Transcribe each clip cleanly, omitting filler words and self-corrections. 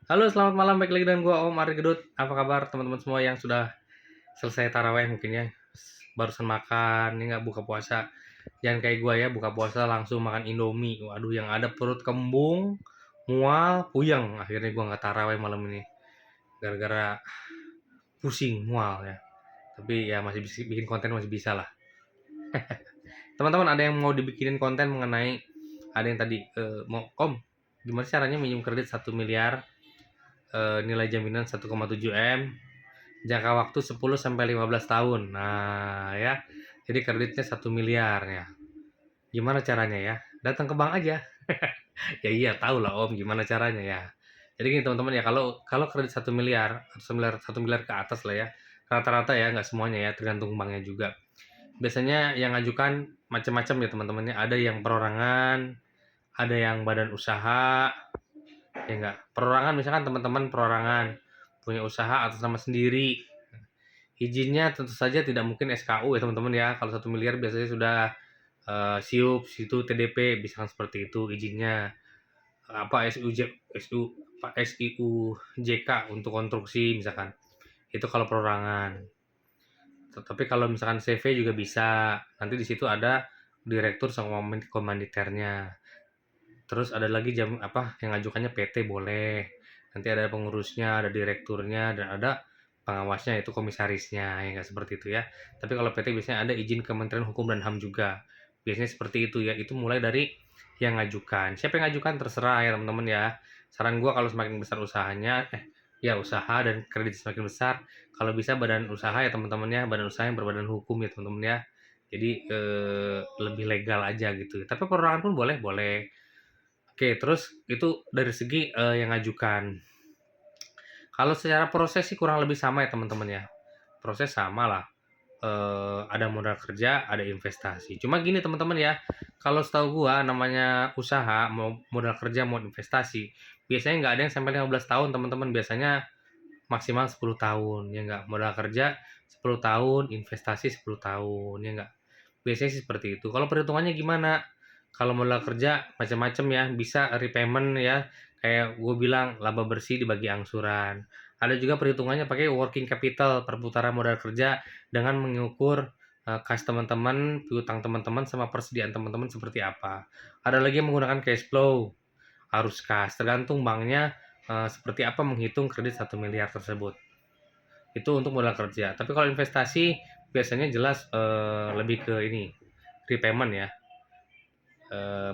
Halo, selamat malam. Balik lagi dengan gua Om Ari Gedut. Apa kabar teman-teman semua yang sudah selesai taraweh mungkin ya? Barusan makan, ini nggak buka puasa. Jangan kayak gua ya, buka puasa langsung makan Indomie. Waduh, yang ada perut kembung, mual, puyeng. Akhirnya gua nggak taraweh malam ini. Gara-gara pusing, mual ya. Tapi ya masih bisa bikin konten masih bisa lah. Teman-teman ada yang mau dibikinin konten mengenai ada yang tadi mau Om, gimana caranya minjem kredit 1 miliar, nilai jaminan 1,7 M, jangka waktu 10 sampai 15 tahun. Nah, ya. Jadi kreditnya 1 miliar ya. Gimana caranya ya? Datang ke bank aja. Ya iya, tahu lah Om gimana caranya ya. Jadi gini teman-teman ya, kalau kalau kredit 1 miliar, 1 miliar ke atas lah ya. Rata-rata ya, nggak semuanya ya, tergantung banknya juga. Biasanya yang ngajukan macam-macam ya teman-temannya. Ada yang perorangan, ada yang badan usaha, ya enggak. Perorangan misalkan teman-teman perorangan punya usaha atas nama sendiri. Izinnya tentu saja tidak mungkin SKU ya teman-teman ya. Kalau 1 miliar biasanya sudah SIUP, situ TDP, misalkan seperti itu izinnya. Apa SIU JK untuk konstruksi misalkan. Itu kalau perorangan. Tetapi kalau misalkan CV juga bisa. Nanti di situ ada direktur sama komanditernya. Terus ada lagi yang ngajukannya PT boleh. Nanti ada pengurusnya, ada direkturnya, dan ada pengawasnya itu komisarisnya, ya nggak seperti itu ya. Tapi kalau PT biasanya ada izin Kementerian Hukum dan HAM juga. Biasanya seperti itu ya. Itu mulai dari yang ngajukan. Siapa yang ngajukan terserah ya teman-teman ya. Saran gua kalau semakin besar usahanya, ya usaha dan kredit semakin besar, kalau bisa badan usaha ya teman-teman ya, badan usaha yang berbadan hukum ya teman-teman ya. Jadi lebih legal aja gitu. Tapi perorangan pun boleh, boleh. Oke, terus itu dari segi yang ngajukan. Kalau secara proses sih kurang lebih sama ya teman-teman ya. Proses sama lah. Ada modal kerja, ada investasi. Cuma gini teman-teman ya, kalau setahu gua namanya usaha, mau modal kerja, mau investasi, biasanya nggak ada yang sampai 15 tahun teman-teman. Biasanya maksimal 10 tahun, ya nggak? Modal kerja 10 tahun, investasi 10 tahun, ya nggak? Biasanya sih seperti itu. Kalau perhitungannya gimana? Kalau modal kerja macam-macam ya, bisa repayment ya, kayak gue bilang laba bersih dibagi angsuran. Ada juga perhitungannya pakai working capital, perputaran modal kerja dengan mengukur kas teman-teman, piutang teman-teman sama persediaan teman-teman seperti apa. Ada lagi yang menggunakan cash flow, arus kas, tergantung banknya seperti apa menghitung kredit 1 miliar tersebut. Itu untuk modal kerja. Tapi kalau investasi biasanya jelas lebih ke ini, repayment ya.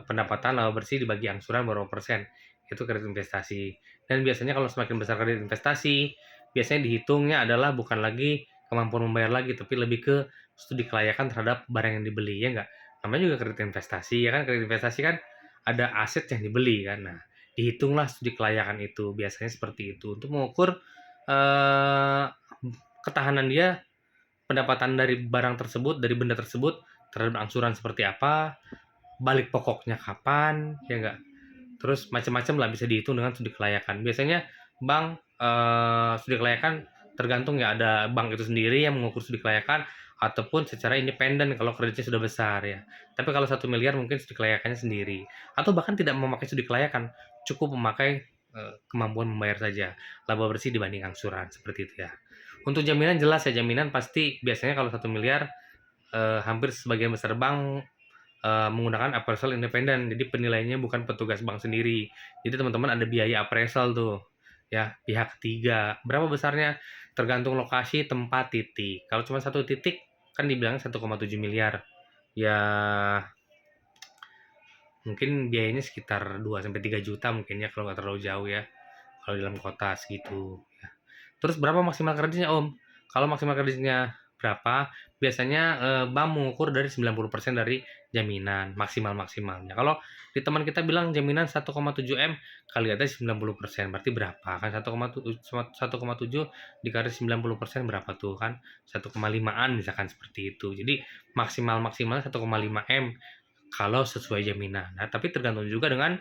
Pendapatan laba bersih dibagi angsuran berapa persen. Itu kredit investasi. Dan biasanya kalau semakin besar kredit investasi, biasanya dihitungnya adalah bukan lagi kemampuan membayar lagi, tapi lebih ke studi kelayakan terhadap barang yang dibeli, ya enggak? Namanya juga kredit investasi, ya kan? Kredit investasi kan ada aset yang dibeli kan. Nah, dihitunglah studi kelayakan itu. Biasanya seperti itu untuk mengukur eh, ketahanan dia, pendapatan dari barang tersebut, dari benda tersebut terhadap angsuran seperti apa, balik pokoknya kapan, ya enggak? Terus macam-macam lah bisa dihitung dengan studi kelayakan. Biasanya bank studi kelayakan tergantung ya, ada bank itu sendiri yang mengukur studi kelayakan ataupun secara independen kalau kreditnya sudah besar ya. Tapi kalau 1 miliar mungkin studi kelayakannya sendiri. Atau bahkan tidak memakai studi kelayakan, cukup memakai kemampuan membayar saja. Laba bersih dibanding angsuran seperti itu ya. Untuk jaminan jelas ya, jaminan pasti biasanya kalau 1 miliar hampir sebagian besar bank menggunakan appraisal independen. Jadi penilainya bukan petugas bank sendiri. Jadi teman-teman ada biaya appraisal tuh, ya pihak ketiga. Berapa besarnya? Tergantung lokasi, tempat, titik. Kalau cuma satu titik kan dibilang 1,7 miliar. Ya mungkin biayanya sekitar 2 sampai 3 juta mungkin ya kalau nggak terlalu jauh ya. Kalau dalam kota segitu. Ya. Terus berapa maksimal kreditnya Om? Kalau maksimal kreditnya berapa? Biasanya bank mengukur dari 90% dari jaminan maksimalnya. Kalau di teman kita bilang jaminan 1,7 M kali aja 90%, berarti berapa? Kan 1,7 dikali 90% berapa tuh kan? 1,5-an misalkan seperti itu. Jadi maksimalnya 1,5 M kalau sesuai jaminan. Nah, tapi tergantung juga dengan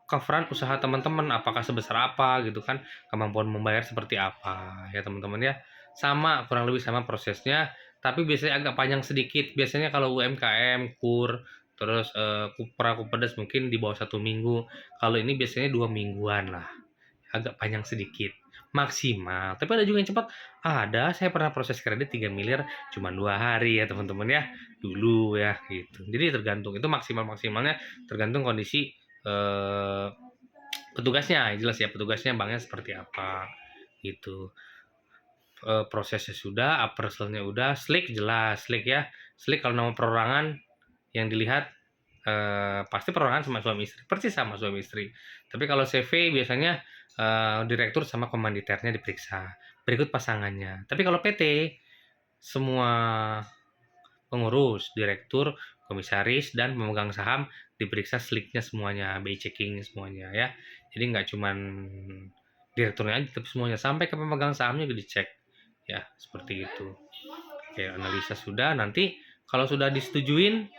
coveran usaha teman-teman apakah sebesar apa gitu kan, kemampuan membayar seperti apa ya teman-teman ya. Sama, kurang lebih sama prosesnya, tapi biasanya agak panjang sedikit. Biasanya kalau UMKM, KUR, terus Kupra, Kupedes mungkin di bawah 1 minggu. Kalau ini biasanya 2 mingguan lah. agak panjang sedikit, maksimal. Tapi ada juga yang cepat. Ada, saya pernah proses kredit 3 miliar cuma 2 hari ya teman-teman ya, dulu ya gitu. Jadi tergantung, itu maksimalnya tergantung kondisi petugasnya, jelas ya petugasnya banknya seperti apa gitu. Prosesnya sudah, appraisalnya udah, slik jelas, slik ya. Slik kalau nama perorangan yang dilihat pasti perorangan sama suami istri, persis sama suami istri. Tapi kalau CV biasanya direktur sama komanditernya diperiksa, berikut pasangannya. Tapi kalau PT semua pengurus, direktur, komisaris, dan pemegang saham diperiksa sliknya semuanya, BI checking semuanya ya. Jadi nggak cuman direkturnya aja, tapi semuanya sampai ke pemegang sahamnya juga dicek ya, seperti itu. Oke, analisa sudah. Nanti kalau sudah disetujuin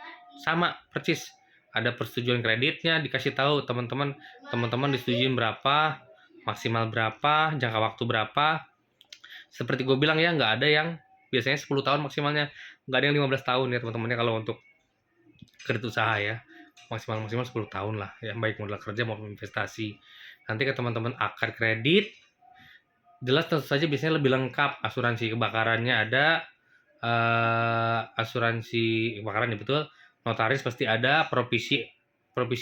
sama persis, ada persetujuan kreditnya, dikasih tahu teman-teman disetujuin berapa, maksimal berapa, jangka waktu berapa. Seperti gue bilang ya, nggak ada yang biasanya 10 tahun maksimalnya, nggak ada yang 15 tahun ya teman-temannya kalau untuk kredit usaha ya. Maksimal 10 tahun lah ya, baik modal kerja maupun investasi. Nanti ke teman-teman akad kredit, jelas tentu saja biasanya lebih lengkap, asuransi kebakarannya ada, asuransi kebakaran ya betul, notaris pasti ada, provisi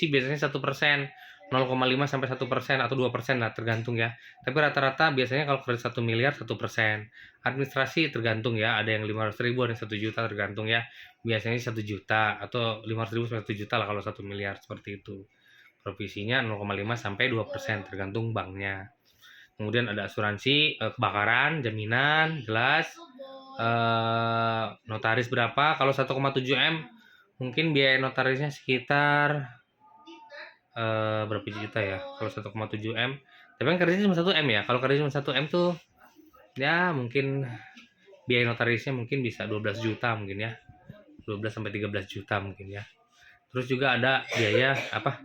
biasanya 1%, 0,5 sampai 1% atau 2% lah tergantung ya. Tapi rata-rata biasanya kalau kredit 1 miliar 1%. Administrasi tergantung ya, ada yang 500.000, ada yang 1 juta tergantung ya. Biasanya 1 juta atau 500.000 sampai 1 juta lah kalau 1 miliar seperti itu. Provisinya 0,5 sampai 2% tergantung banknya. Kemudian ada asuransi kebakaran, jaminan, jelas. Notaris berapa? Kalau 1,7 M mungkin biaya notarisnya sekitar berapa juta ya? Kalau 1,7 M. Tapi kan kreditnya cuma 1 M ya. Kalau kredit cuma 1 M tuh ya mungkin biaya notarisnya mungkin bisa 12 juta mungkin ya. 12 sampai 13 juta mungkin ya. Terus juga ada biaya apa?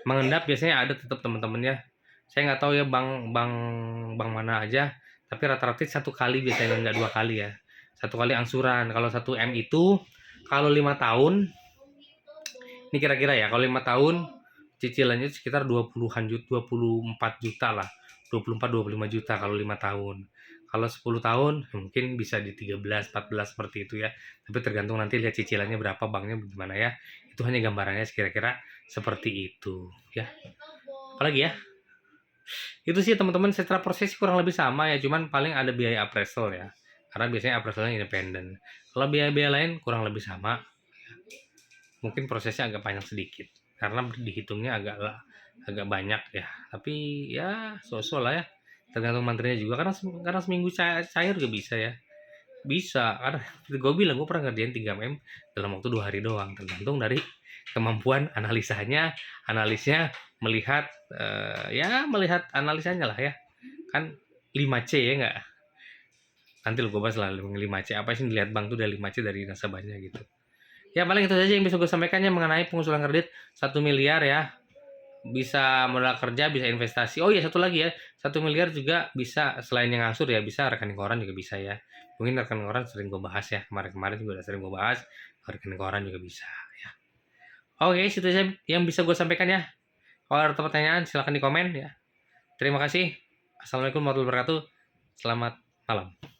Mengendap biasanya ada tetap teman-teman ya. Saya nggak tahu ya bank mana aja, tapi rata-rata 1 kali biasanya, nggak 2 kali ya. 1 kali angsuran. Kalau 1 M itu kalau 5 tahun, ini kira-kira ya, kalau 5 tahun cicilannya sekitar 20-an juta, 24 juta lah. 24-25 juta kalau 5 tahun. Kalau 10 tahun mungkin bisa di 13, 14 seperti itu ya. Tapi tergantung nanti lihat cicilannya berapa, banknya bagaimana ya. Itu hanya gambarannya kira-kira seperti itu ya. Apalagi ya? Itu sih teman-teman, secara proses kurang lebih sama ya, cuman paling ada biaya appraisal ya. Karena biasanya appraisalnya independen. Kalau biaya-biaya lain kurang lebih sama. Mungkin prosesnya agak panjang sedikit karena dihitungnya agak banyak ya. Tapi ya so-so lah ya. Tergantung menterinya juga, karena seminggu cair juga bisa ya. Bisa, karena seperti gue bilang, gue pernah ngerjain 3 M dalam waktu 2 hari doang. Tergantung dari kemampuan analisnya melihat melihat analisanya lah ya. Kan 5C ya enggak? Nanti lo gue bahas lah 5C apa sih, dilihat bank tuh dari 5C dari nasabahnya gitu. Ya paling itu saja yang bisa gue sampaikan ya mengenai pengusulan kredit 1 miliar ya. Bisa modal kerja, bisa investasi. Oh iya, satu lagi ya, 1 miliar juga bisa selain yang ngasur ya, bisa rekening koran juga bisa ya. Mungkin rekening koran sering gue bahas ya, kemarin juga udah sering gue bahas, rekening koran juga bisa ya. Oke, itu saja yang bisa gue sampaikan ya. Kalau ada pertanyaan silahkan di komen ya. Terima kasih. Assalamualaikum warahmatullahi wabarakatuh. Selamat malam.